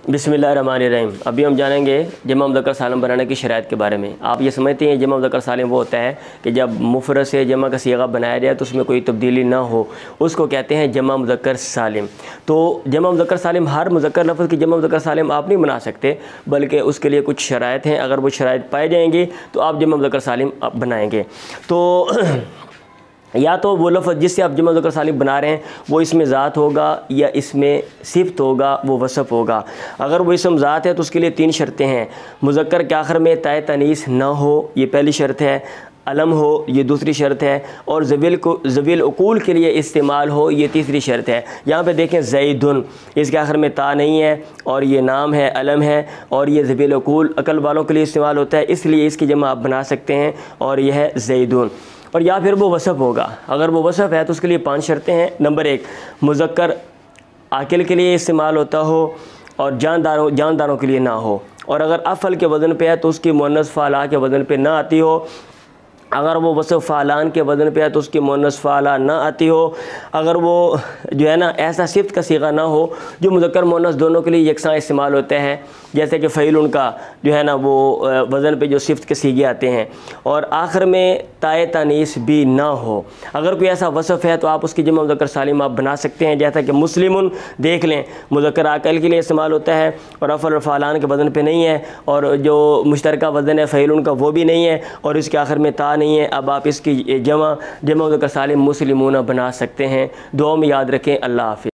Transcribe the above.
बिस्मिल्लाहिर्रहमानिर्रहीम। अभी हम जानेंगे जमा मुज़क्कर सालिम बनाने की शराइत के बारे में। आप ये समझते हैं जमा मुज़क्कर सालिम वो होता है कि जब मुफ़रद से जमा का सीगा बनाया जाए तो उसमें कोई तब्दीली ना हो, उसको कहते हैं जमा मुज़क्कर सालिम। तो जमा मुज़क्कर सालिम, हर मुज़क्कर लफ्ज़ की जमा मुज़क्कर सालिम आप नहीं बना सकते, बल्कि उसके लिए कुछ शराइत हैं। अगर वो शराइत पाई जाएंगी तो आप जमा मुज़क्कर सालिम बनाएँगे। तो या तो वो लफ्ज़ जिससे आप जमा मुज़क्कर सालिम बना रहे हैं वो इसमें ज़ात होगा या इसमें सिफ़त होगा, वो वसफ़ होगा। अगर वो इसम ज़ात है तो उसके लिए 3 शर्तें हैं। मुज़क्कर के आखिर में ताए तनीस ना हो, ये पहली शर्त है। अलम हो, ये दूसरी शर्त है। और ज़वील उकूल के लिए इस्तेमाल हो, ये तीसरी शर्त है। यहाँ पे देखें ज़ैदुन, इसके आखिर में ता नहीं है और ये नाम है, अलम है, और ये ज़वील उकूल अकल वालों के लिए इस्तेमाल होता है, इसलिए इसकी जमा आप बना सकते हैं और यह है ज़ैदुन। और या फिर वो वसफ़ होगा। अगर वो वसफ़ है तो उसके लिए 5 शर्तें हैं। नंबर 1, मुज़क्कर आकिल के लिए इस्तेमाल होता हो और जानदारों के लिए ना हो। और अगर अफ़ल के वज़न पे है तो उसकी मुअन्नस फ़ाला के वज़न पे ना आती हो। अगर वो वसफ़ फ़ालान के वज़न पे है तो उसकी मुअन्नस फ़ाला ना आती हो। अगर वो जो है ना ऐसा सिफ़त का सीगा ना हो जो मुज़क्कर मुअन्नस दोनों के लिए यकसां इस्तेमाल होते हैं, जैसे कि फ़ईल उनका जो है ना वो वज़न पे जो सिफ़त के सीगे आते हैं। और आखिर में ताए तानीस भी ना हो। अगर कोई ऐसा वसफ़ है तो आप उसकी जमा मुज़क्कर सालिम आप बना सकते हैं। जैसा कि मुस्लिमुन देख लें, मुज़क्कर आकिल के लिए इस्तेमाल होता है और अफ़ल और फ़ालान के वज़न पे नहीं है, और जो मुश्तरका वज़न है फ़ईल उनका वो भी नहीं है, और इसके आखिर में ता नहीं है। अब आप इसकी जमा मुज़क्कर सालिम मुस्लिमून बना सकते हैं। दुआ में याद रखें। अल्लाह हाफ़िज़।